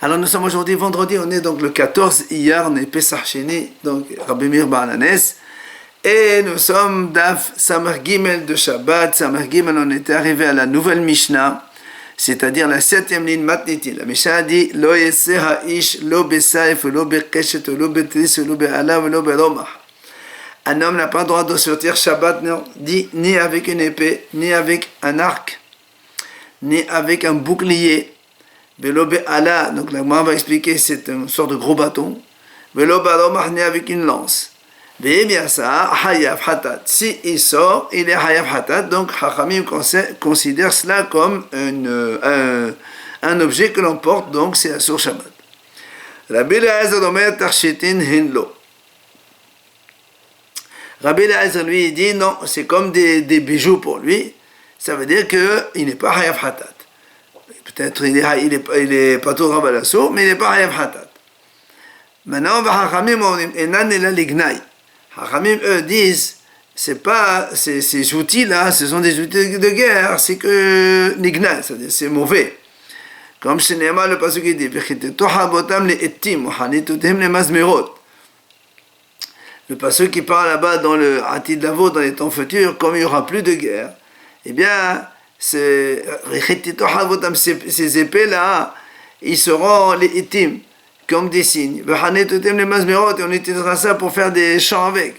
Alors nous sommes aujourd'hui vendredi, on est donc le 14, hier on est Pesach Sheni, donc Rabbi Meir Ba'alanes, et nous sommes Daf Samar Gimel de Shabbat. Samar Gimel, on était arrivé à la nouvelle Mishnah, c'est-à-dire la 7e ligne Matniti. La Mishnah dit Lo yeseh ha'ish lo besaif, lo bekeshet, lo betris, lo be'ala, lo be'romah. Un homme n'a pas le droit de sortir Shabbat ni avec une épée, ni avec un arc, ni avec un bouclier. Velo be'ala, donc la Gemara va expliquer, c'est une sorte de gros bâton. Velo be'romah, ni avec une lance. Ve'emiasa, hayav hatat. Si il sort, il est hayav hatat, donc Chachamim considère cela comme un objet que l'on porte, donc c'est sur Shabbat. Rabbi Eliezer omer tarshitin hinlo. Rabbi Eliezer lui dit non, c'est comme des bijoux pour lui, ça veut dire qu'il n'est pas hayav hatat. Peut-être il est pas tout rabalasso, mais il n'est pas hayav hatat. Maintenant, Chachamim enan ela lignai. Chachamim eux disent, c'est pas ces outils-là, ce sont des outils de guerre, c'est que lignai, c'est-à-dire c'est mauvais. Comme chez Néma, le passage qui dit, le passage qui parle là-bas dans le Atid Lavo, dans les temps futurs, comme il n'y aura plus de guerre, eh bien, ces épées-là, ils seront les itim, comme des signes. Et on utilisera ça pour faire des chants avec.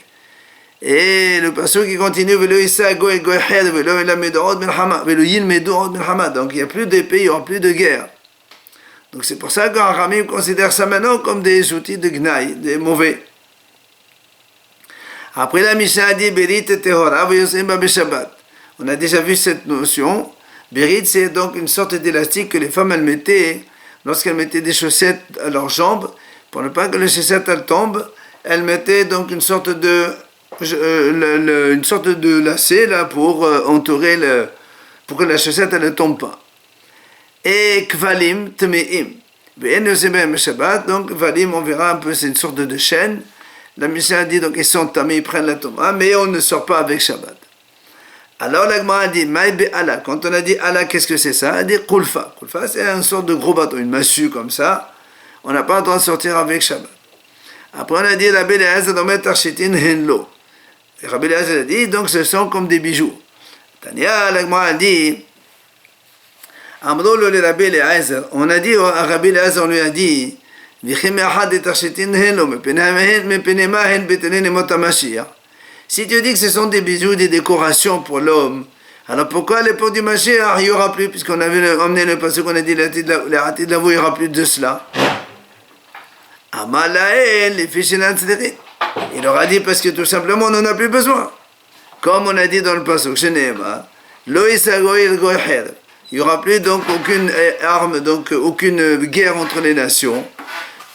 Et le passage qui continue, donc il n'y a plus d'épée, il n'y aura plus de guerre. Donc c'est pour ça que Ramim considère ça maintenant comme des outils de gnaï, des mauvais. Après la Mishnah dit Berit Tehora v'yosem b'Shabbat. On a déjà vu cette notion. Berit, c'est donc une sorte d'élastique que les femmes elles mettaient lorsqu'elles mettaient des chaussettes à leurs jambes, pour ne pas que les chaussettes elles tombent. Elles mettaient donc une sorte de lacet là pour entourer pour que la chaussette elle ne tombe pas. Et kvalim tmeim. Donc kvalim, on verra un peu, c'est une sorte de chaîne. La Mishnah dit donc ils sont tamés, ils prennent la toma, mais on ne sort pas avec Shabbat. Alors la Gemara dit maï be'ala. Quand on a dit ala, qu'est-ce que c'est ça? Elle dit kulfa. Kulfa, c'est une sorte de gros bâton, une massue comme ça. On n'a pas le droit de sortir avec Shabbat. Après on a dit Rabbi Eliezer omer tarshitin henlo. Et Rabbi Eliezer a dit donc ce sont comme des bijoux. Tania, la Gemara a dit Amrolo le Rabbi Eliezer. On a dit à Rabbi Eliezer, on lui a dit si tu dis que ce sont des bijoux, des décorations pour l'homme, alors pourquoi à l'époque du Mashiach, il n'y aura plus, puisqu'on avait emmené le passage qu'on a dit, les Hatid Lavo, il n'y aura plus de cela. Amalael, les Fishinan Tzedek. Il aura dit parce que tout simplement on n'en a plus besoin. Comme on a dit dans le passage, Sheneema, Lo Isagoil Goher. Il n'y aura plus donc aucune arme, donc aucune guerre entre les nations.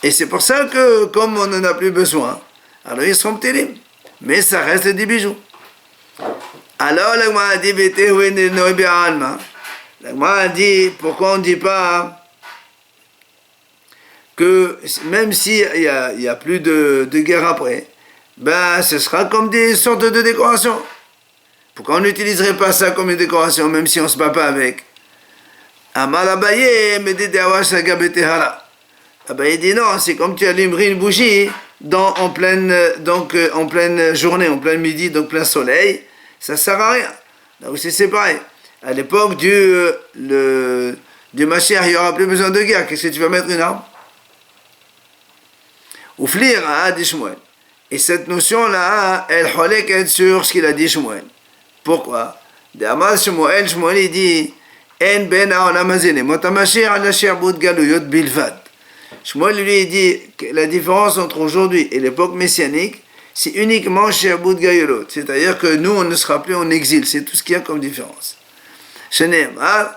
Et c'est pour ça que, comme on n'en a plus besoin, alors ils seront terribles. Mais ça reste des bijoux. Alors, la Gemara a dit, la Gemara a dit, pourquoi on ne dit pas que même s'il n'y a plus de guerre après, ben ce sera comme des sortes de décorations. Pourquoi on n'utiliserait pas ça comme une décoration, même si on ne se bat pas avec? Amar Abaye me dit Abaye dit non, c'est comme tu allumerais une bougie en pleine journée, en plein midi, donc plein soleil, ça ne sert à rien. Là aussi c'est pareil. À l'époque du Mashiach, il n'y aura plus besoin de guerre. Qu'est-ce que tu vas mettre une arme? Ouflir a dit Shmuel. Et cette notion-là, elle cholek sur ce qu'il a dit Shmuel. Pourquoi? D'Amar Shmuel, il dit En ben ha'olam hazeh lemot ha'mashiach ala she'abud galuyot bilvad. Shmuel lui dit que la différence entre aujourd'hui et l'époque messianique, c'est uniquement she'abud galuyot, c'est-à-dire que nous on ne sera plus en exil, c'est tout ce qu'il y a comme différence. Shene'emar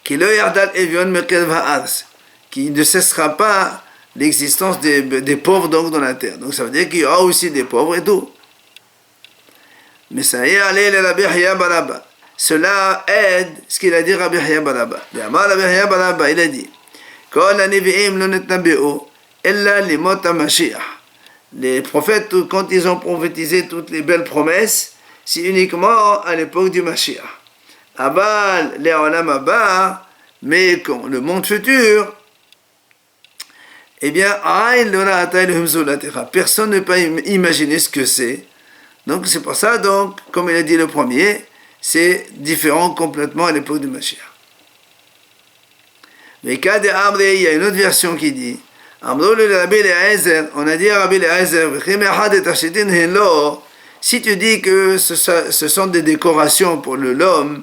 ki lo yardal evion mekerev ha'aretz, qui ne cessera pas l'existence des pauvres donc dans la terre. Donc ça veut dire qu'il y aura aussi des pauvres et tout. Mais ça y est, allez le Rabbi Yahya bar Abba. Cela aide ce qu'il a dit Rabbi Yahya bar Abba. Rabbi Yahya bar Abba, il a dit les prophètes, quand ils ont prophétisé toutes les belles promesses, c'est uniquement à l'époque du Mashiach. Abal, les olam haba, Mais quand le monde futur, eh bien, personne ne peut imaginer ce que c'est. Donc c'est pour ça, donc, comme il a dit le premier, c'est différent complètement à l'époque du Mashiach. Mais cas de Amré, il y a une autre version qui dit, on a dit à Rabbi Eliezer, si tu dis que ce sont des décorations pour l'homme,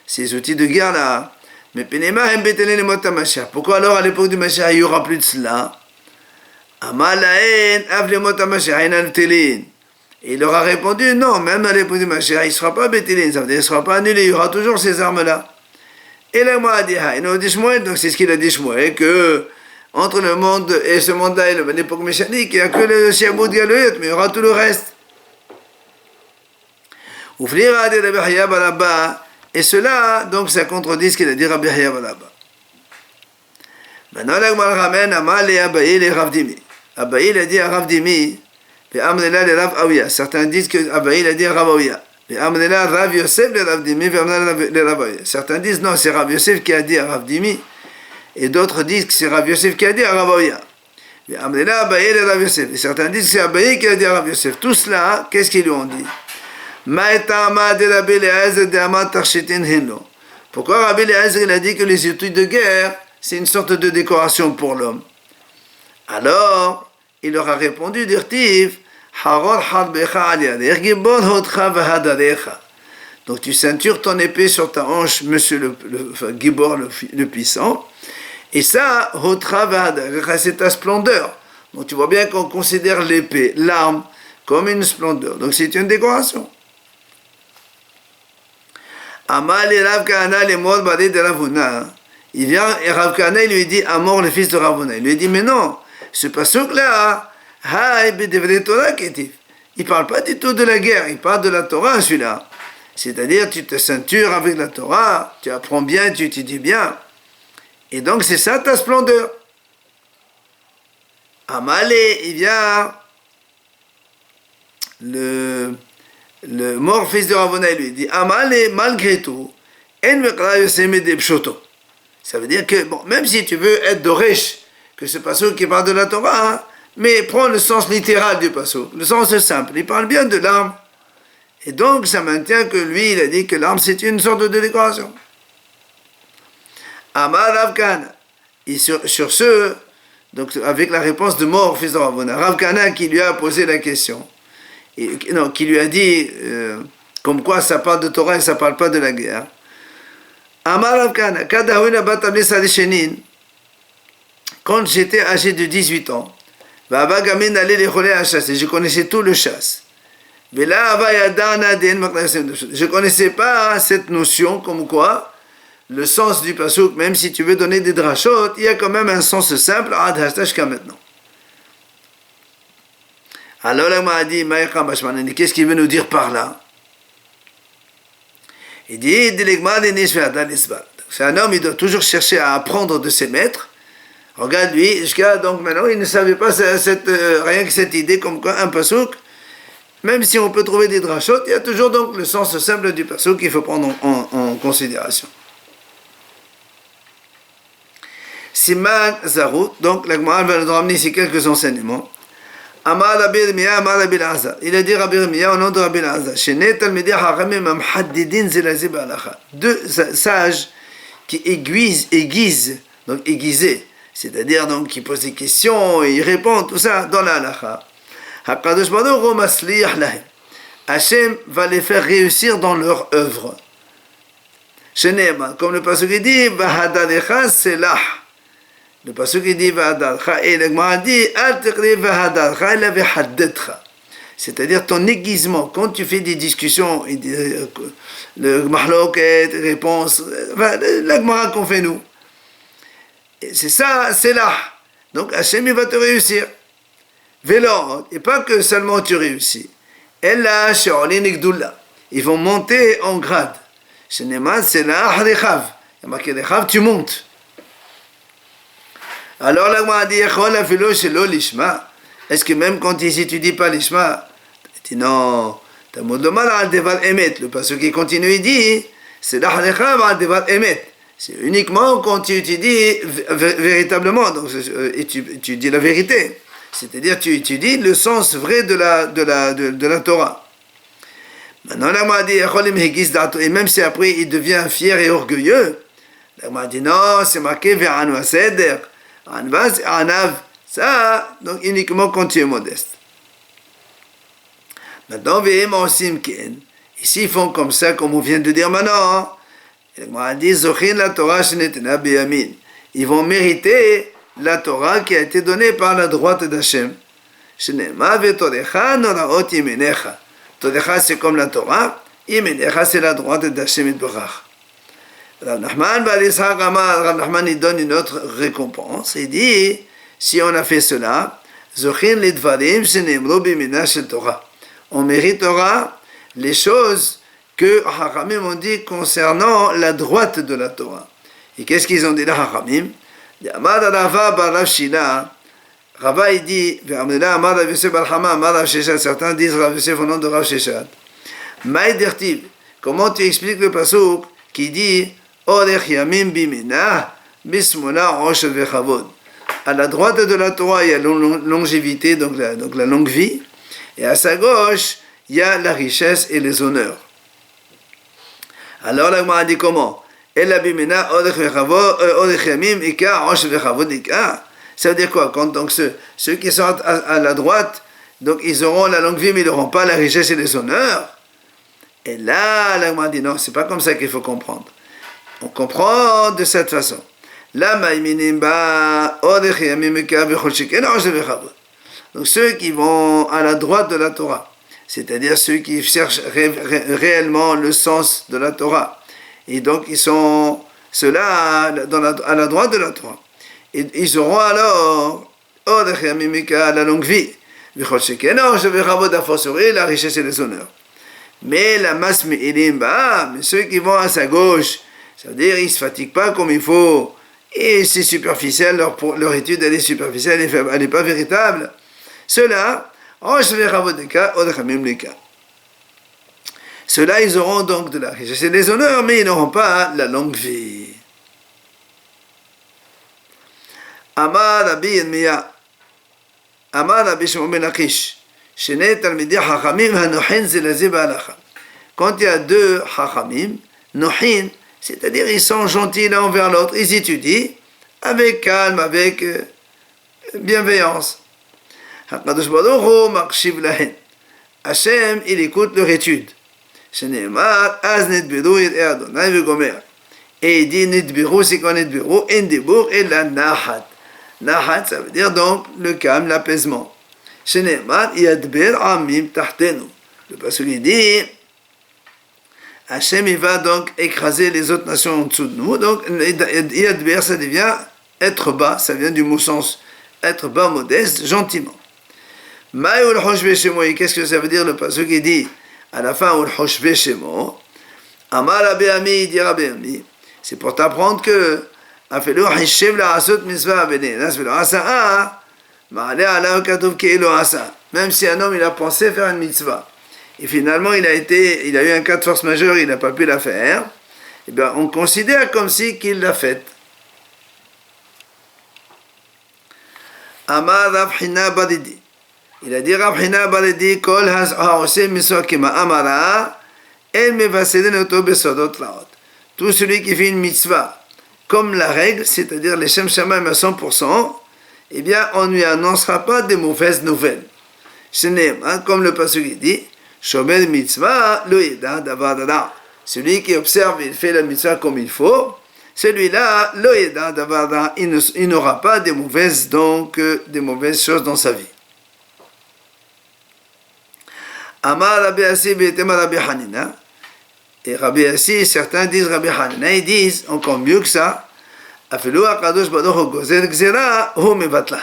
ces outils de guerre là, mais pourquoi alors à l'époque du Mashiach il n'y aura plus de cela? Et il leur a répondu, non, même à l'époque du Mashiach, il ne sera pas bétélin, ça veut dire qu'il ne sera pas annulé, il y aura toujours ces armes-là. Et là, moi, donc c'est ce qu'il a dit Shmuel, que entre le monde et ce monde-là et l'époque méchanique, il n'y a que le Shiabout Galouyot, mais il y aura tout le reste. Et cela, donc, ça contredit ce qu'il a dit Rabbi Yahya Balaba. Maintenant, là, on ramène Amal et Abaye et Rav Dimi. Abaye, il a dit à Rav Dimi, et Amrela le Rav Aouya. Certains disent que Abaye, il a dit à Rav Aouya. Et Amrela Rav Yosef le Rav Dimi, et Amrela le Rav Aouya. Certains disent non, c'est Rav Yosef qui a dit à Rav Dimi. Et d'autres disent que c'est Rav Yosef qui a dit à Rav Aouya. Et Amrela Abaye le Rav Yosef. Et certains disent que c'est Abaye qui a dit à Rav Yosef. Tout cela, qu'est-ce qu'ils lui ont dit? Pourquoi Rabbi Eliezer il a dit que les outils de guerre c'est une sorte de décoration pour l'homme? Alors il leur a répondu dirtiv, donc tu ceintures ton épée sur ta hanche, monsieur le Gibor le puissant, et ça c'est ta splendeur. Donc tu vois bien qu'on considère l'épée, l'arme, comme une splendeur, donc c'est une décoration. Amal et Rav Kahana, les morts de Ravuna. Il vient et Rav Kahana lui dit à mort le fils de Ravuna. Il lui dit mais non, ce pasuk là, il parle pas du tout de la guerre, il parle de la Torah celui-là. C'est-à-dire tu te ceintures avec la Torah, tu apprends bien, tu étudies bien. Et donc c'est ça ta splendeur. Amal il vient le mort fils de Ravuna lui dit Amalé, malgré tout, ça veut dire que, bon, même si tu veux être d'Oresh, que ce pasuk qui parle de la Torah, hein, mais prends le sens littéral du pasuk, le sens simple, il parle bien de l'arme. Et donc, ça maintient que lui, il a dit que l'arme, c'est une sorte de décoration. Amar Rav Kahana. Et sur ce, donc, avec la réponse de mort fils de Ravuna, Rav Kahana qui lui a posé la question, qui lui a dit comme quoi ça parle de Torah et ça parle pas de la guerre. Amar Rav Kahana, quand j'étais âgé de 18 ans, je connaissais tout le chasse. Je ne connaissais pas cette notion comme quoi le sens du pasuk, même si tu veux donner des drachot, il y a quand même un sens simple jusqu'à maintenant. Alors il m'a dit, qu'est-ce qu'il veut nous dire par là? Il dit, c'est un homme, il doit toujours chercher à apprendre de ses maîtres. Regarde lui, jusqu'à donc maintenant, il ne savait pas rien que cette idée comme quoi un pasuk, même si on peut trouver des drachot, il y a toujours donc le sens simple du pasuk qu'il faut prendre en considération. Siman Zarut, donc la Gemara va nous ramener ici quelques enseignements. Amar Rabbi Yirmiyah, Amar Rabbi Elazar. Il a dit Rabbi Yirmiyah au nom de Rabbi Elazar. Deux sages qui aiguisent, donc aiguisés, c'est-à-dire donc qui posent des questions et ils répondent, tout ça dans la halacha. HaKadosh Baruch Hu maslih lahem. Hachem va les faire réussir dans leur œuvre. Comme le pasuk dit, Vahadadecha selah. Le pasuk dit Vahadadecha et le Gemara dit Al teqri Vahadadecha ela vehadetcha. C'est-à-dire ton aiguisement, quand tu fais des discussions, le mahloket, réponse, la Gemara qu'on fait nous. C'est ça, c'est là. Donc Hachem il va te réussir. Vélo, et pas que seulement tu réussis. Ella she'olin igdula. Ils vont monter en grade. Sheneman c'est là rechav. Il y a marqué rechav, tu montes. Alors la Gemara dit Echol afilo shelo lishma. Est-ce que même quand ils étudient pas l'ishma, il dit non, Talmud lomar al devar emet. Le pasuk qui continue il dit c'est là rechav al devar emet. C'est uniquement quand tu étudies véritablement, donc, et tu dis la vérité. C'est-à-dire tu étudies le sens vrai de la Torah. Maintenant, la m'a dit, et même si après il devient fier et orgueilleux, la m'a dit non, c'est marqué vers Anva Seder, Anva c'est Anav, ça, donc uniquement quand tu es modeste. Maintenant, ici ils font comme ça, comme on vient de dire maintenant. La m'a dit, Zochin la Torah shenetena beyamin. Ils vont mériter la Torah qui a été donnée par la droite d'Hachem. Shenema vetorecha noraot yimenecha. Todecha, c'est comme la Torah. Yimenecha, c'est la droite d'Hachem Itbarach. Rav Nachman il donne une autre récompense. Il dit, si on a fait cela, Zochin lidvarim shenemru bimina shel Torah. On méritera les choses que Hachamim ont dit concernant la droite de la Torah. Et qu'est-ce qu'ils ont dit là, Hachamim? Rava il dit, certains disent Rav Yosef au nom de Rav Sheshat. Maïdertiv, comment tu expliques le pasuk qui dit Orech Yamim Bimina Bismola Rosh Vechavod. À la droite de la Torah, il y a la longévité, donc la longue vie, et à sa gauche, il y a la richesse et les honneurs. Alors la Gemara dit comment? Ça veut dire quoi? Quand donc ceux qui sont à la droite, donc ils auront la longue vie, mais ils n'auront pas la richesse et les honneurs. Et là, la Gemara dit non, c'est pas comme ça qu'il faut comprendre. On comprend de cette façon. Donc ceux qui vont à la droite de la Torah, c'est-à-dire ceux qui cherchent réellement le sens de la Torah, et donc ils sont ceux-là à la droite de la Torah, et ils auront alors la longue vie, la richesse et les honneurs. Mais la masse mais ceux qui vont à sa gauche, ça veut dire ils ne se fatiguent pas comme il faut, et c'est superficiel, leur étude elle est superficielle, elle n'est pas véritable. Ceux-là, ceux-là, ils auront donc de la richesse et des honneurs, mais ils n'auront pas la longue vie. Amar Rabbi Yirmiya, Amar Rabbi Shimon ben Lakish, Shnei Talmidei Chachamim Hanohin Zelazi Ba'alacha. Quand il y a deux Chachamim, Nohin, c'est-à-dire ils sont gentils l'un envers l'autre, ils étudient avec calme, avec bienveillance. HaKadosh Baruch Hu Makshiv Lahen. Hachem, il écoute leur étude. Shene'emar, Az Nidbiru Yir'e Adonai V'gomer. Et il dit Nidbiru, c'est quoi Nidbiru? En Dibur et la Nahat. Nahat, ça veut dire donc le calme, l'apaisement. Shene'emar, Yadbir Amim Tahtenu. Le passage il dit Hachem, il va donc écraser les autres nations en dessous de nous. Donc, Yadbir, ça devient être bas, ça vient du mot sens, être bas, modeste, gentiment. Qu'est-ce que ça veut dire le passage qui dit à la fin Amar Rabbi Ami, il dit Rabbi Ami, c'est pour t'apprendre que même si un homme il a pensé faire une mitzvah et finalement il a eu un cas de force majeure, il n'a pas pu la faire, et bien on considère comme si qu'il l'a faite. Amar Rav Hina Badidi, il a dit Rav Hina Badidi Kol ha'oseh mitzvah kema amara el mevaseden oto besodot laot. Tout celui qui fait une mitzvah comme la règle, c'est-à-dire les Shem Shamayim à 100%, eh bien on ne lui annoncera pas des mauvaises nouvelles. Comme le pasuk dit Shomer mitzvah lo yeda davar dada. Celui qui observe et fait la mitzvah comme il faut, celui-là, lo yeda davar dada, il n'aura pas des mauvaises choses dans sa vie. Amar Rabbi Assi be'etema Rabbi Hanina. Et Rabbi Assi, certains disent Rabbi Hanina, ils disent encore mieux que ça. Afelu HaKadosh Baruch Hu gozer gzera hu mevatla.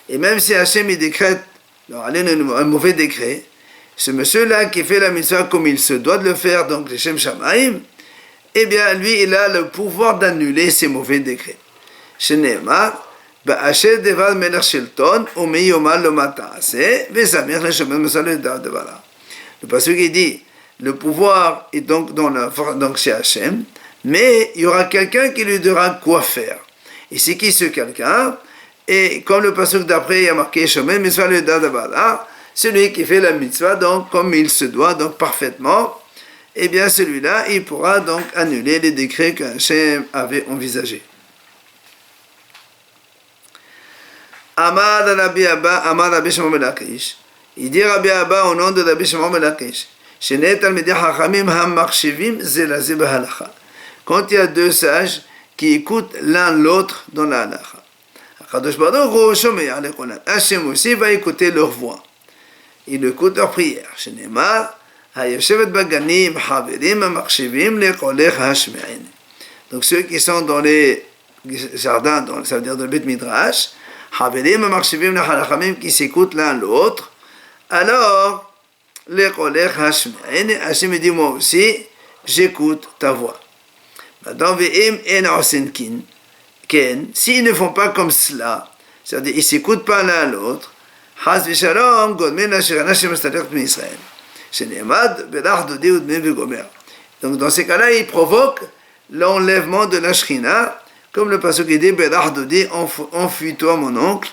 Et même si Hachem il décrète un mauvais décret, ce monsieur-là qui fait la mitzvah comme il se doit de le faire, donc les Shem Shamayim, eh bien lui il a le pouvoir d'annuler ces mauvais décrets. Shene'emar ba'asher devar melech shelton u'mi yomar lo ma ta'aseh ve'samech leshomer mesal devara. Le pasuk il dit le pouvoir est donc chez Hachem, mais il y aura quelqu'un qui lui dira quoi faire. Et c'est qui ce quelqu'un? Et comme le pasuk d'après, il y a marqué Shomer mitzvah le dadabala, celui qui fait la mitzvah donc comme il se doit, donc parfaitement, eh bien celui-là, il pourra donc annuler les décrets qu'Hachem avait envisagés. Amar Rabbi Abba, Amar Rabbi Shimon ben Lakish. Il dit Rabbi Abba au nom de Rabbi Shimon ben Lakish. Shenei talmidei chachamim hamachshivim ze la ze bahalacha. Quand il y a deux sages qui écoutent l'un l'autre dans la halacha. Hakadosh Baruch Hu shomea lekolan. Hachem aussi va écouter leur voix. Il écoute leur prière. Shenemar hayoshevet baganim haverim hamachshivim lekolech hashme'in. Donc ceux qui sont dans les jardins, ça veut dire dans le Beit Midrash, haverim hamachshivim lechalachamim, qui s'écoutent l'un l'autre, alors lekolech hashme'in, Hachem dit moi aussi j'écoute ta voix. Maintenant, s'ils ne font pas comme cela, c'est-à-dire ils ne s'écoutent pas l'un l'autre, donc dans ces cas-là, ils provoquent l'enlèvement de la Shrina, comme le pasuk dit, enfuis-toi mon oncle,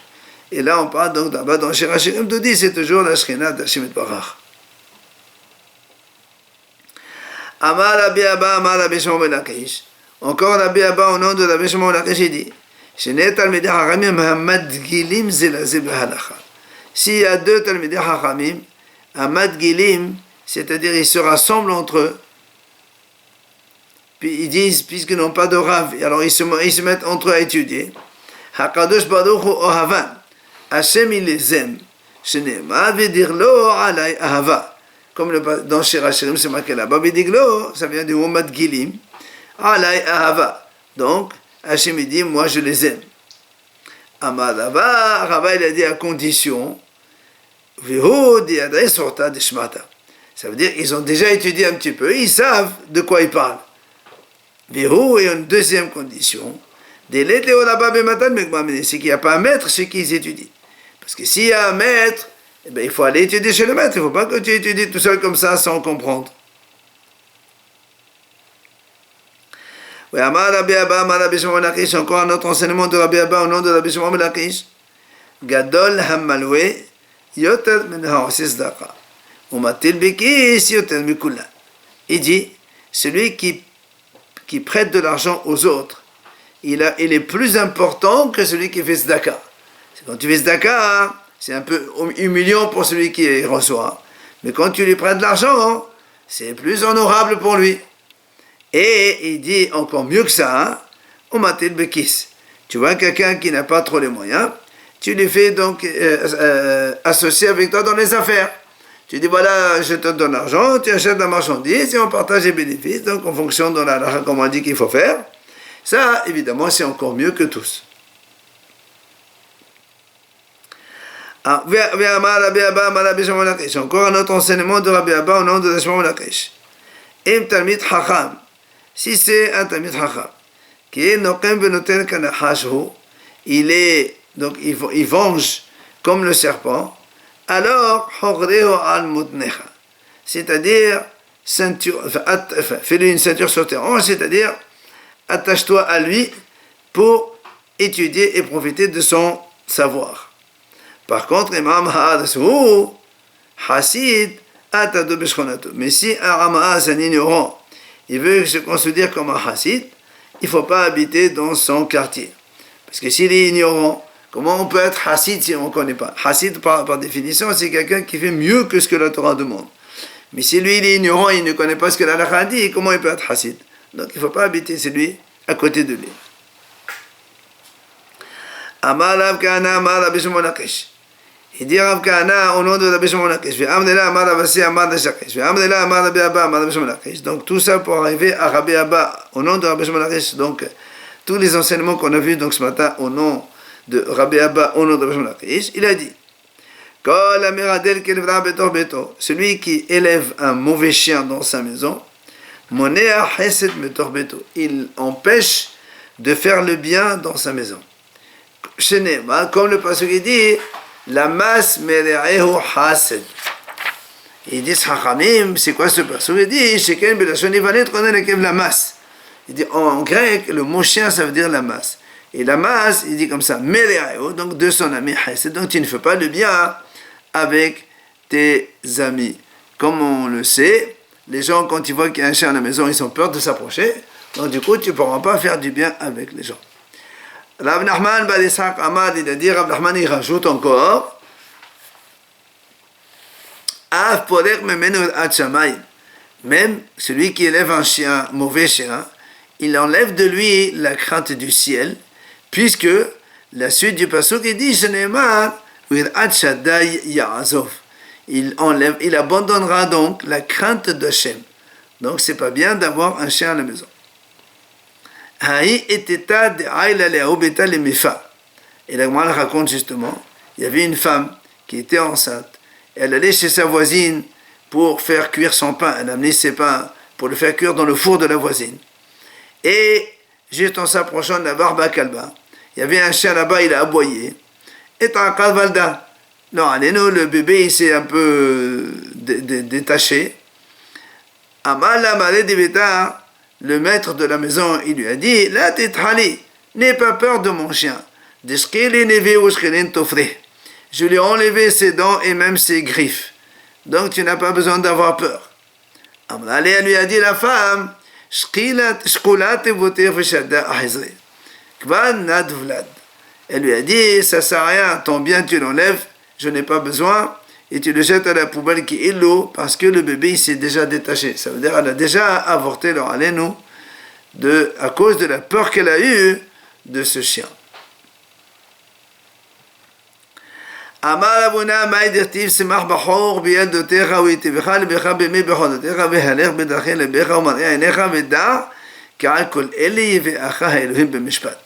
et là on parle donc d'abord dans Shirachirim Dodi, c'est toujours la Shrina d'Hashem Barach. Amar Rabbi Abba, Amar Rabbi Shimon ben Lakish. Encore Rabbi Abba au nom de Rabbi Shimon ben Lakish, il dit Shenei talmidei chachamim hamadgilim ze la ze bahalacha. S'il y a deux talmidei chachamim, hamadgilim, c'est-à-dire ils se rassemblent entre eux, puis ils disent, puisqu'ils n'ont pas de rav, alors ils se mettent entre eux à étudier. Hakadosh Baruch Hu ohavan. Hachem il les aime. Shene'emar v'dirlo alay ahava. Comme dans Shirachirim, c'est marqué là-bas, Bidiglo, ça vient du mot Madgilim, Alay Ahava. Donc, Hachem dit, moi je les aime. Amadava, Rava il a dit à condition, Vihu diadai sorta de Shmata. Ça veut dire qu'ils ont déjà étudié un petit peu, ils savent de quoi ils parlent. Vihu est une deuxième condition, c'est qu'il n'y a pas un maître chez qui ils étudient. Parce que s'il y a un maître, eh bien, il faut aller étudier chez le maître. Il ne faut pas que tu étudies tout seul comme ça sans comprendre. Oui, Amar Rabbi Abba, Amar Rabbi Shimon ben Lakish, encore un autre enseignement de Rabbi Abba au nom de Rabbi Shimon ben Lakish. Gadol Hammalwe, Yoter min ha'osis daka. Umatil bikis Yoter mikula. Il dit, celui qui prête de l'argent aux autres, il est plus important que celui qui fait tzedaka. Quand tu fais tzedaka, c'est un peu humiliant pour celui qui reçoit. Mais quand tu lui prêtes de l'argent, c'est plus honorable pour lui. Et il dit encore mieux que ça, Umatil bekis. Tu vois quelqu'un qui n'a pas trop les moyens, tu les fais donc associer avec toi dans les affaires. Tu dis voilà, je te donne l'argent, tu achètes la marchandise et on partage les bénéfices, donc en fonction de la comme on dit qu'il faut faire. Ça, évidemment, c'est encore mieux que tous. Encore un autre enseignement de Rabbi Abba au nom de Rabbi Shimon ben Lakish. Im talmid chacham, si c'est un talmid chacham, qui est noqem venoten kanachashu, il venge comme le serpent, alors chogreho al mutnecha, c'est-à-dire fais-lui une ceinture sur tes hanches, c'est-à-dire attache-toi à lui pour étudier et profiter de son savoir. Par contre, Imam Ha'adasou, Hasid, Atado Bishkonato. Mais si un Rama'a, c'est un ignorant, il veut se considérer comme un Hasid, il ne faut pas habiter dans son quartier. Parce que s'il est ignorant, comment on peut être Hasid si on ne connaît pas? Hasid, par définition, c'est quelqu'un qui fait mieux que ce que la Torah demande. Mais si lui, il est ignorant, il ne connaît pas ce que la Halakha dit, comment il peut être Hasid? Donc il ne faut pas habiter celui à côté de lui. Amar Rav Kahana, Amar Rabbi Shimon ben Lakish. Il dit Rav Kahana au nom de Rabbi Shimon ben Lakish. Donc tout ça pour arriver à Rabbi Abba au nom de Rabbi Shimon ben Lakish. Donc tous les enseignements qu'on a vus donc ce matin au nom de Rabbi Abba au nom de Rabbi Shimon ben Lakish, il a dit celui qui élève un mauvais chien dans sa maison, il empêche de faire le bien dans sa maison. Comme le pasuk dit, la masse mere'ehu hased. Ils disent Chachamim, c'est quoi ce pasuk? Il dit Sheken belashon ivanet konen ekev la masse. Il dit en grec, le mot chien, ça veut dire la masse. Et la masse, il dit comme ça, Mereo, donc de son ami Hesed. Donc tu ne fais pas le bien avec tes amis. Comme on le sait, les gens, quand ils voient qu'il y a un chien à la maison, ils ont peur de s'approcher. Donc du coup, tu ne pourras pas faire du bien avec les gens. Rav Nachman ben Ishaq Ahmad, il a dit, Rav Nachman, il rajoute encore, même celui qui élève un chien, mauvais chien, il enlève de lui la crainte du ciel, puisque la suite du pasuk, il dit, il abandonnera donc la crainte d'Hachem. Donc c'est pas bien d'avoir un chien à la maison. Et la Gemara raconte justement, il y avait une femme qui était enceinte, elle allait chez sa voisine pour faire cuire son pain, elle amenait ses pains pour le faire cuire dans le four de la voisine. Et juste en s'approchant de la barbe à Kalba, il y avait un chien là-bas, il a aboyé. Et Valda. Non, allez-nous, le bébé il s'est un peu détaché. Amala Malé Dibeta, le maître de la maison, il lui a dit, la tétrali, n'aie pas peur de mon chien. Je lui ai enlevé ses dents et même ses griffes. Donc tu n'as pas besoin d'avoir peur. Amala lui a dit, la femme, elle lui a dit, ça sert à rien, ton bien tu l'enlèves, je n'ai pas besoin, et tu le jettes à la poubelle qui est l'eau, parce que le bébé il s'est déjà détaché. Ça veut dire qu'elle a déjà avorté leur aléno à cause de la peur qu'elle a eue de ce chien. Amar Abuna Maïdirtiv Semach Bachor Biel Dotecha Uitevecha Lebecha Beme Bechodotecha Vehalech Bedrache Lebecha Umaria Enecha Veda Ka'al Kol Eli Ve'acha Elohim Bemishpat.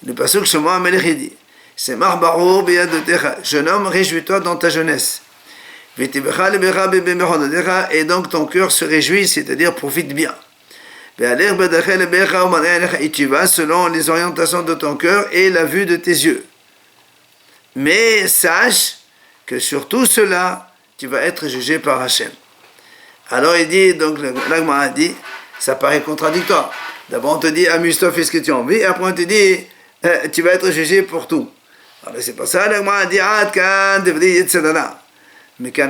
Le pasuk Shlomo HaMelech il dit, Semach Bachor Biel Dotecha, jeune homme, réjouis-toi dans ta jeunesse. Ve'itevecha Lebecha Beme Bechodotecha, et donc ton cœur se réjouit, c'est-à-dire profite bien. Vehalech Bedrache Lebecha Umaria Enecha, et tu vas selon les orientations de ton cœur et la vue de tes yeux. Mais sache que sur tout cela, tu vas être jugé par Hachem. Alors il dit, donc l'Agma a dit, ça paraît contradictoire. D'abord on te dit, amuse-toi, fais ce que tu as envie, et après on te dit, tu vas être jugé pour tout. Alors c'est pas ça, l'Agma a dit, mais quand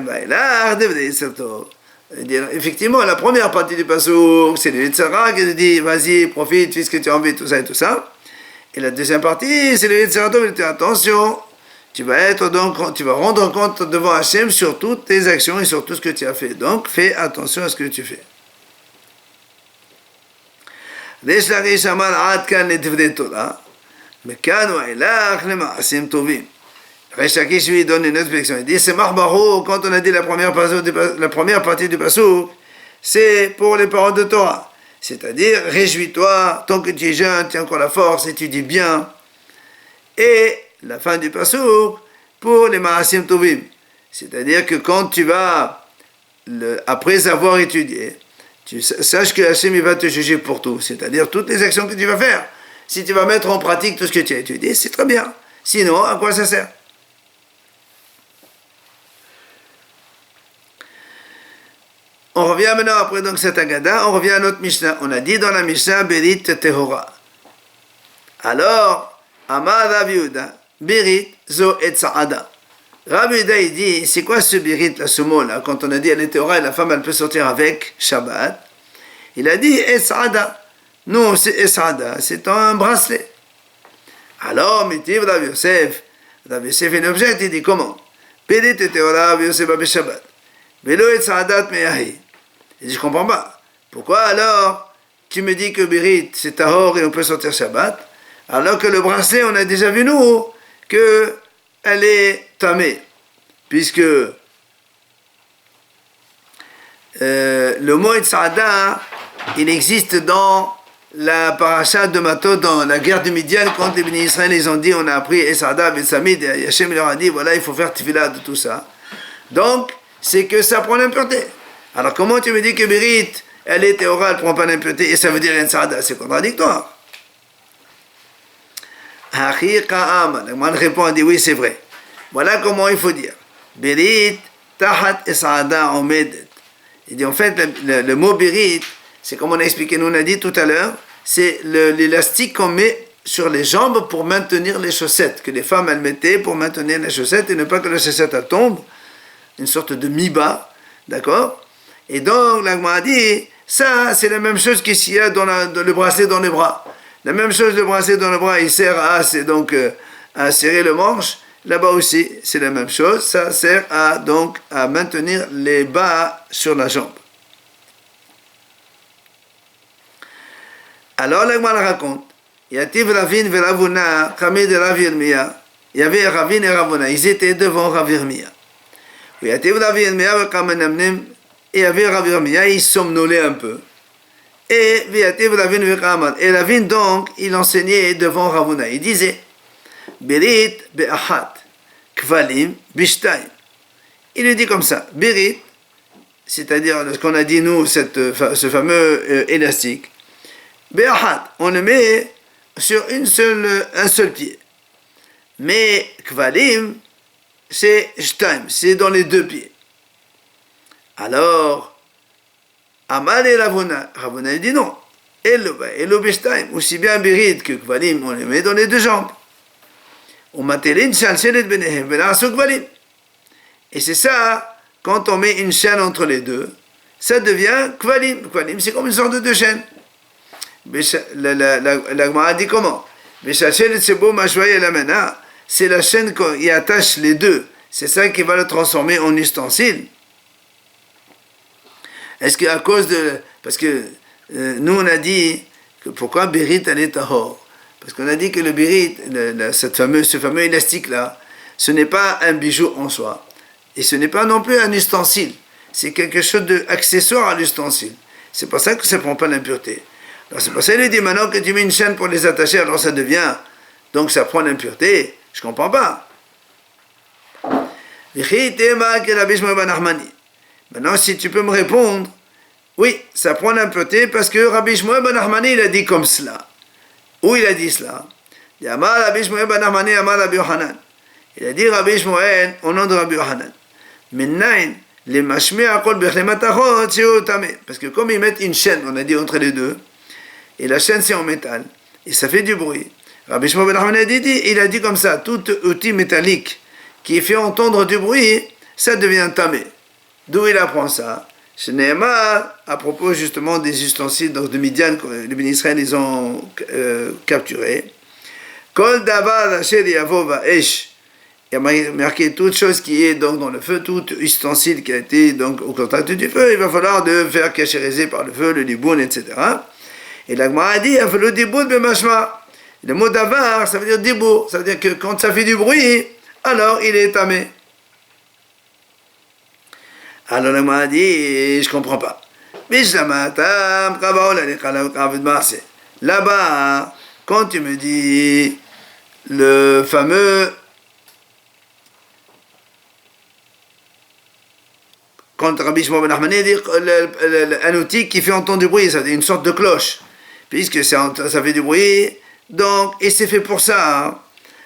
effectivement, la première partie du pasuk, c'est le Yitzhara qui te dit, vas-y, profite, fais ce que tu as envie, tout ça et tout ça. Et la deuxième partie, c'est le Yitzhara qui te dit, attention, tu vas rendre compte devant Hachem sur toutes tes actions et sur tout ce que tu as fait. Donc, fais attention à ce que tu fais. Resh Lakish Amar Ad Kan Divrei Torah, Mekan Wailach Lema'asim Tovim. Resh Lakish lui donne une autre explication. Il dit, c'est Marbaro, quand on a dit la première partie du pasuk, c'est pour les paroles de Torah. C'est-à-dire, réjouis-toi, tant que tu es jeune, tu as encore la force, étudie bien. Et la fin du pasuk pour les Ma'asim Tovim. C'est-à-dire que quand tu vas, après avoir étudié, tu saches que Hachem va te juger pour tout. C'est-à-dire toutes les actions que tu vas faire. Si tu vas mettre en pratique tout ce que tu as étudié, c'est très bien. Sinon, à quoi ça sert? On revient maintenant, après donc cet Agada, on revient à notre Mishnah. On a dit dans la Mishnah, Berit Tehora. Alors, Amar Rav Yehuda, Birit zo et sa'ada. Rav Yehuda il dit, c'est quoi ce birit là, ce mot là, quand on a dit elle est théora et la femme elle peut sortir avec Shabbat, il a dit et sa'ada. Non, c'est et sa'ada, c'est un bracelet. Alors, mitiv Rav Yosef il objecte, il dit comment? Birit et théora Rav Yosef ba Shabbat. Velo et sa'adat meyahi. Il dit, je comprends pas. Pourquoi alors tu me dis que birit c'est tahor et on peut sortir Shabbat, alors que le bracelet on a déjà vu nous qu'elle est tamée, puisque le mot Etzada, il existe dans la paracha de Matot, dans la guerre de Midian, quand les bénis Israël, ils ont dit, on a appris Etzada, Betsamid, et Hachem leur a dit, voilà, il faut faire tefila de tout ça. Donc, c'est que ça prend l'impureté. Alors, comment tu me dis que Bérit, elle est théora, elle ne prend pas l'impureté, et ça veut dire Etzada? C'est contradictoire. Le man répond, dit oui, c'est vrai. Voilà comment il faut dire. Berit, tahat esada omedet. Il dit en fait, le mot berit, c'est comme on a expliqué, nous on a dit tout à l'heure, c'est l'élastique qu'on met sur les jambes pour maintenir les chaussettes, que les femmes elles mettaient pour maintenir les chaussettes et ne pas que la chaussette elle tombe, une sorte de mi-bas, d'accord? Et donc la Gemara dit, ça c'est la même chose qu'ici dans le bracelet dans les bras. La même chose, le bracelet dans le bras, il sert à serrer le manche. Là-bas aussi, c'est la même chose. Ça sert à maintenir les bas sur la jambe. Alors, la Gemara raconte, Yativ Ravin ve Ravuna, Kami de Rav Yirmiyah. Il y avait Ravin et Ravuna. Ils étaient devant Rav Yirmiyah. Yativ Rav Yirmiyah ve Kamenamnim. Et il y avait Rav Yirmiyah, il somnolait un peu. Et Ravin donc, il enseignait devant Ravuna. Il disait, Berit be'achat, kvalim bishtaim. Il lui dit comme ça, Berit, c'est-à-dire ce qu'on a dit nous, ce fameux élastique, be'achat, on le met sur un seul pied. Mais kvalim, c'est shtaim, c'est dans les deux pieds. Alors, Amal et Ravuna. Ravuna dit non. Elo bishtaim. Aussi bien Birid que Kvalim, on les met dans les deux jambes. On matelin shalshelet benehem ve'lasu Kvalim. Et c'est ça, quand on met une chaîne entre les deux, ça devient Kvalim. Kvalim, c'est comme une sorte de chaîne. La Gemara dit comment? Shalshelet sebo mashvaya lamena. C'est la chaîne qui attache les deux. C'est ça qui va le transformer en ustensile. Est-ce qu'à cause de... Parce que nous, on a dit que pourquoi Bérit elle est tahor? Parce qu'on a dit que le Bérit, ce fameux élastique-là, ce n'est pas un bijou en soi. Et ce n'est pas non plus un ustensile. C'est quelque chose d'accessoire à l'ustensile. C'est pour ça que ça ne prend pas l'impureté. Alors c'est pour ça qu'il dit maintenant que tu mets une chaîne pour les attacher, alors ça devient... Donc ça prend l'impureté. Je ne comprends pas. Maintenant, si tu peux me répondre, oui, ça prend l'impureté parce que Rabbi Shmuel ben Nachmani, il a dit comme cela. Où il a dit cela? Il a dit Rabbi Shmuel ben Nachmani, Amar Rabbi Yohanan. Il a dit Rabbi Shmuel au nom de Rabbi Yohanan. Menaïn, les mashmei akol bechlematachot, c'est otamé. Parce que comme ils mettent une chaîne, on a dit entre les deux, et la chaîne c'est en métal, et ça fait du bruit. Rabbi Shmuel ben Nachmani il a dit comme ça, tout outil métallique qui fait entendre du bruit, ça devient tamé. D'où il apprend ça? Chez Nehemar, à propos justement des ustensiles de Midian que les bénis Israël ils ont capturés. Kol davar asher yavo va'esh. Il y a marqué toute chose qui est donc dans le feu, tout ustensile qui a été donc au contact du feu, il va falloir de faire cachériser par le feu, le liboun, etc. Et la Gemara a dit, le diboun b'mashma. Le mot davar, ça veut dire dibour, ça veut dire que quand ça fait du bruit, alors il est tamé. Alors la Gemara dit, je ne comprends pas. Là-bas, quand tu me dis le fameux... Quand Rabbi Shmuel ben Nachmani dit un outil qui fait entendre du bruit, ça veut dire une sorte de cloche. Puisque ça fait du bruit, donc, et c'est fait pour ça. Hein.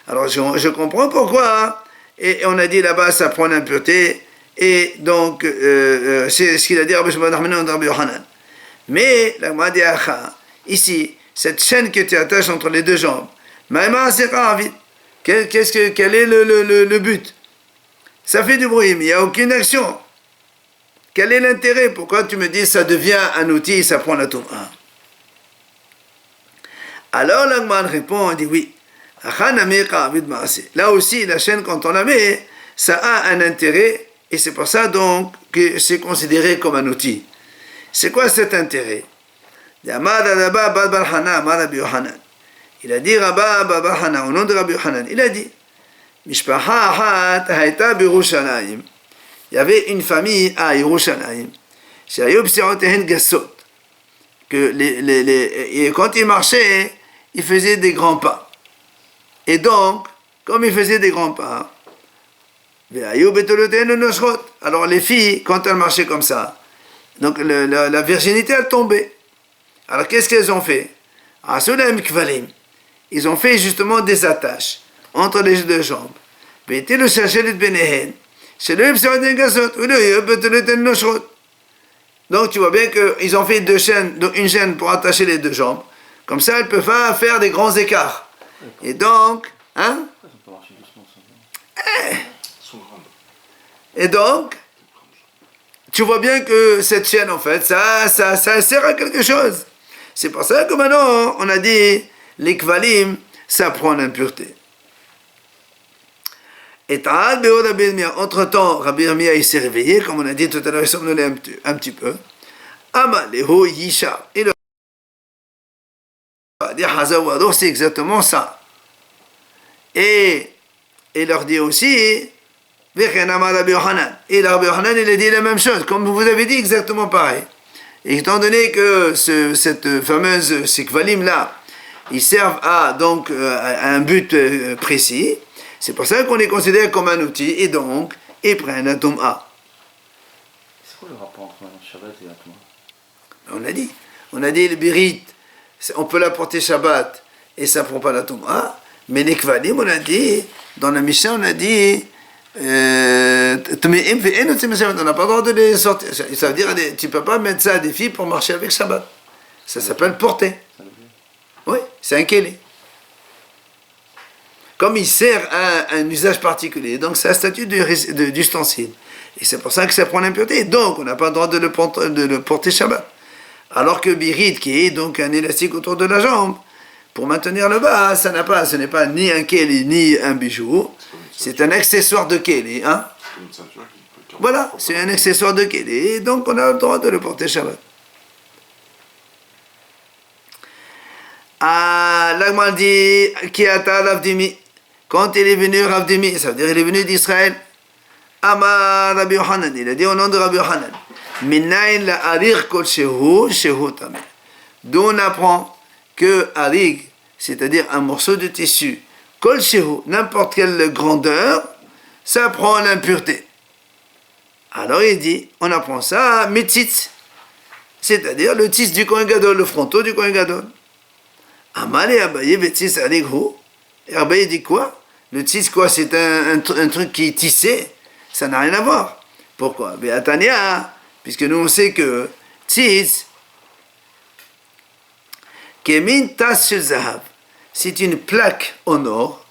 Alors je comprends pourquoi. Et on a dit là-bas, ça prend l'impureté. Et donc, c'est ce qu'il a dit Rabbi Shmuel ben Nachmani et Rabbi Yohanan. Mais, la Gemara dit, ici, cette chaîne que tu attaches entre les deux jambes, quel est le but? Ça fait du bruit, mais il n'y a aucune action. Quel est l'intérêt? Pourquoi tu me dis ça devient un outil, ça prend la tour 1? Alors la Gemara répond, on dit oui. Là aussi, la chaîne, quand on la met, ça a un intérêt, et c'est pour ça donc que c'est considéré comme un outil. C'est quoi cet intérêt? Il a dit Rabba Barhana, au nom de Rabbi Yohanan, il a dit il y avait une famille à Yerushalayim, que quand ils marchaient, ils faisaient des grands pas. Et donc, comme ils faisaient des grands pas, alors les filles, quand elles marchaient comme ça, donc la virginité, elle tombait. Alors qu'est-ce qu'elles ont fait? Ils ont fait justement des attaches entre les deux jambes. Donc tu vois bien qu'ils ont fait une chaîne pour attacher les deux jambes. Comme ça, elle ne peut pas faire des grands écarts. Et donc, hein? Et donc, tu vois bien que cette chaîne, en fait, ça sert à quelque chose. C'est pour ça que maintenant, on a dit, les kvalim, ça prend l'impureté. Et entre-temps, Rabbi Yirmiyah, il s'est réveillé, comme on a dit tout à l'heure, il somnolait un petit peu. Amaleho Yisha. Il a dit, Hazawador, c'est exactement ça. Et il leur dit aussi, et Rabbi Yochanan, il a dit la même chose, comme vous avez dit, exactement pareil. Et étant donné que cette fameuse sikvalim là, ils servent à un but précis, c'est pour ça qu'on les considère comme un outil, et donc, ils prennent un Toum'a. C'est quoi le rapport entre Shabbat et la Toum'a? On a dit le birit, on peut l'apporter Shabbat, et ça ne prend pas la Toum'a, mais les kvalim, on a dit, dans la Mishnah, on a dit, on n'a pas le droit de les sortir. Ça veut dire, tu ne peux pas mettre ça à des filles pour marcher avec Shabbat. Ça s'appelle porter. Oui, c'est un kélé. Comme il sert à un usage particulier, donc c'est un statut d'ustensile. Et c'est pour ça que ça prend l'impureté. Donc, on n'a pas le droit de le porter Shabbat. Alors que birit, qui est donc un élastique autour de la jambe, pour maintenir le bas, ce n'est pas ni un kélé ni un bijou. C'est un accessoire de kélé, hein? Voilà, c'est un accessoire de kélé, donc on a le droit de le porter Shabbat. Ah, l'Agma dit, Kiata Ravdimi, quand il est venu Ravdimi, ça veut dire il est venu d'Israël, Amar Rabbi Yochanan, il a dit au nom de Rabbi Yochanan, Minayin la arir kol shehu tameh. D'où on apprend que arig, c'est-à-dire un morceau de tissu, kol shehu, n'importe quelle grandeur, ça prend l'impureté. Alors il dit, on apprend ça à Metzitz, c'est-à-dire le tis du Kohen Gadol, le fronteau du Kohen Gadol. Amale Abaye Betzitz alighu. Et Abaye dit quoi? Le tis, quoi, c'est un truc qui est tissé, ça n'a rien à voir. Pourquoi? Be'atania, puisque nous on sait que tis, kemin tas shel zahav, c'est une plaque en or.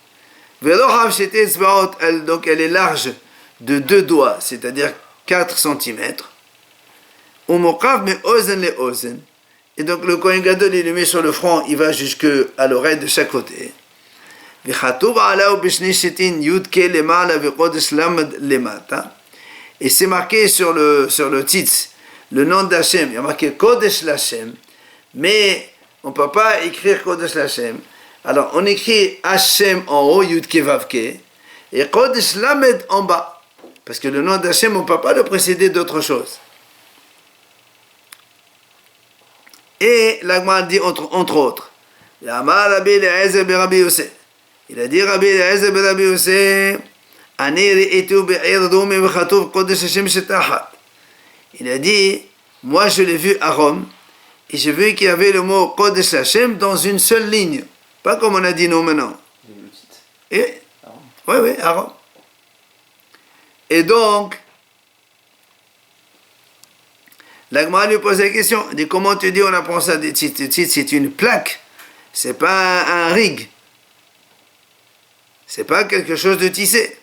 Donc elle est large de 2 doigts, c'est-à-dire 4 cm. Et donc le Kohen Gadol, il le met sur le front, il va jusqu'à l'oreille de chaque côté. Et c'est marqué sur le tzitz, le nom d'Hachem, il y a marqué Kodesh l'Hachem, mais on ne peut pas écrire Kodesh l'Hachem. Alors, on écrit Hachem en haut, Yud Ke Vav Ke, et Kodesh Lamed en bas. Parce que le nom d'Hachem, on ne peut pas le précéder d'autre chose. Et l'Agma dit entre autres, il a dit Rabbi Eliezer ben Rabbi Yosef, il a dit, moi je l'ai vu à Rome, et j'ai vu qu'il y avait le mot Kodesh Hashem dans une seule ligne. Pas comme on a dit nous maintenant. Et, oui, à Rome. Et donc, l'Agma lui pose la question, il dit, comment tu dis on apprend ça des tzitz? Le tzitz, c'est une plaque, c'est pas un rig. C'est pas quelque chose de tissé.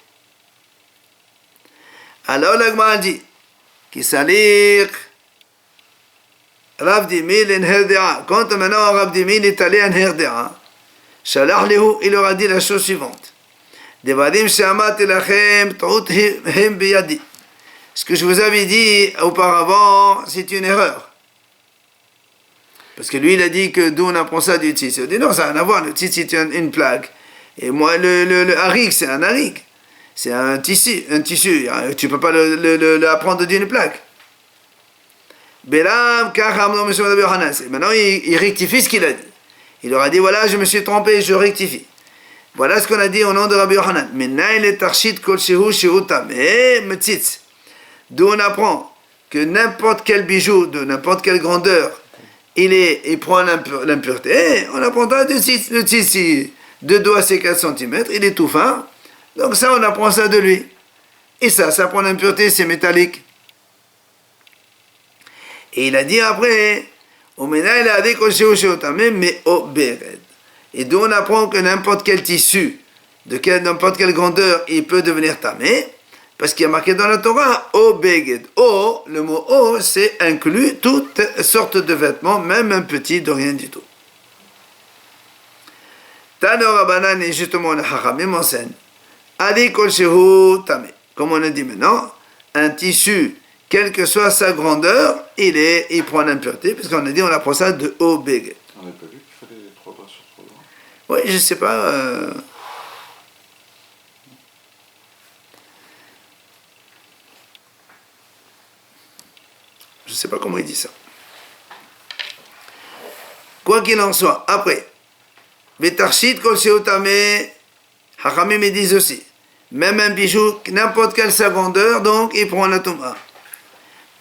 Alors l'Agma dit, qui salir Rav Dimi l'enherde'a. Quand maintenant Rav Dimi est allé à Enherde'a, Shalach lehu, il leur a dit la chose suivante. Devarim she'amat elachem ta'ut hem biyadi. Ce que je vous avais dit auparavant, c'est une erreur. Parce que lui, il a dit que d'où on apprend ça du tzitz. Il a dit non, ça n'a rien à voir, le tzitz c'est une plaque. Et moi, le harik, c'est un harik. C'est un tissu. Tu ne peux pas l'apprendre d'une plaque. Maintenant, il rectifie ce qu'il a dit. Il leur a dit, voilà, je me suis trompé, je rectifie. Voilà ce qu'on a dit au nom de Rabbi Yochanan. D'où on apprend que n'importe quel bijou, de n'importe quelle grandeur, il prend l'impureté. On apprendra le tzitz, 2 doigts c'est 4 cm, il est tout fin. Donc ça, on apprend ça de lui. Et ça prend l'impureté, c'est métallique. Et il a dit après, Et d'où on apprend que n'importe quel tissu, n'importe quelle grandeur, il peut devenir tamé, parce qu'il y a marqué dans la Torah, O beged. O, le mot O, c'est inclut toutes sortes de vêtements, même un petit de rien du tout. Tano Rabbanan, et justement le Hachamim enseigne, Adi kol shehu tamé. Comme on a dit maintenant, un tissu, quelle que soit sa grandeur, il prend l'impureté, puisqu'on a dit, on apprend ça de O beged. On n'a pas vu qu'il fallait 3 doigts sur 3 doigts. Oui, je sais pas. Je sais pas comment il dit ça. Quoi qu'il en soit, après, Betarshit kol sheutame, Hachamim me disent aussi, même un bijou, n'importe quelle sa grandeur, donc il prend la Touma.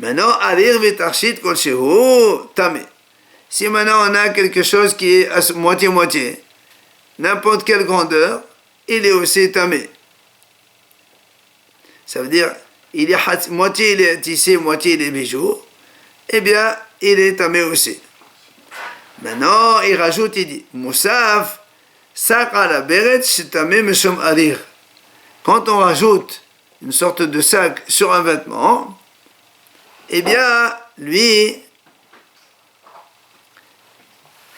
Maintenant, alir Betarshit kol sheutame. Si maintenant on a quelque chose qui est à moitié-moitié, n'importe quelle grandeur, il est aussi tamé. Ça veut dire, moitié il est tissé, moitié il est bijou, eh bien, il est tamé aussi. Maintenant, il rajoute, il dit, Moussaf, sac à la beret, c'est tamé, meshom alir. Quand on rajoute une sorte de sac sur un vêtement, eh bien, lui,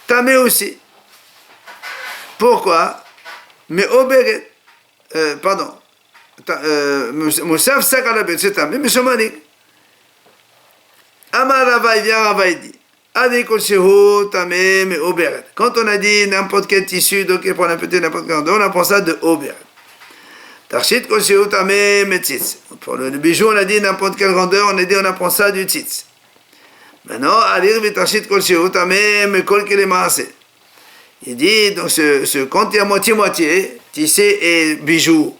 tamé aussi. Pourquoi? Mais au beret, pardon, Moussaf, sac à la beret, c'est tamé, meshom alir. Amar Rava, il vient Rava, il dit, quand on a dit n'importe quel tissu, donc il prend un petit n'importe quel grandeur, on apprend ça de Oberet. Tarshit kol shehu tameh metzitz. Pour le bijou, on a dit n'importe quelle grandeur, on a dit on apprend ça du tzitz. Maintenant, alir v'tarshit kol shehu tameh mekol kele maaseh. Il dit, donc quand il y a moitié-moitié, tissé et bijou,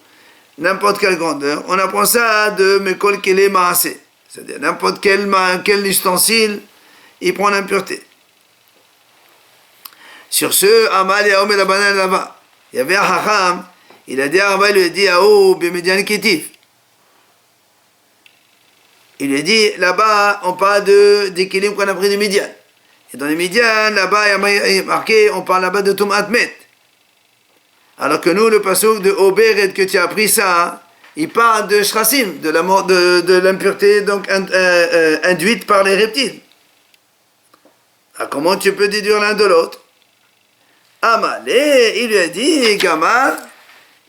n'importe quelle grandeur, on apprend ça de mekol kele maaseh. C'est-à-dire n'importe quel ustensile, il prend l'impureté. Sur ce, Amal et Aomer Rabbanan là-bas, il y avait un Hacham, il a dit à Rava, il lui a dit à O, Bemedian Kétif. Il lui a dit, là-bas, on parle d'équilibre qu'on a pris du Midian. Et dans les Midian, là-bas, il y a marqué, on parle là-bas de Tumat Met. Alors que nous, le passouk de Oberet que tu as appris ça, il parle de Shrasim, de l'impureté donc induite par les reptiles. Alors, comment tu peux déduire l'un de l'autre? Amalé, il lui a dit, Gamal,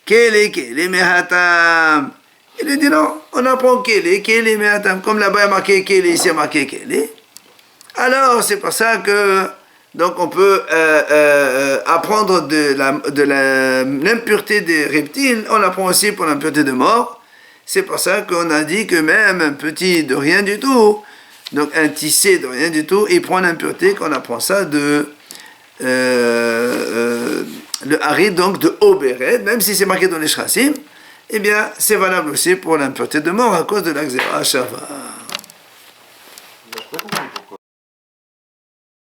Kele Mehatam. Il lui a dit non, on apprend Kele Mehatam. Comme là-bas il y a marqué Kele, ici il y a marqué Kele. Alors, c'est pour ça que donc on peut apprendre de l'impureté des reptiles, on apprend aussi pour l'impureté de mort. C'est pour ça qu'on a dit que même un petit de rien du tout, donc un tissé de rien du tout, il prend l'impureté, qu'on apprend ça de le hari, donc de Oberet, même si c'est marqué dans les Shrasim, eh bien c'est valable aussi pour l'impureté de mort à cause de la Xéra Shava.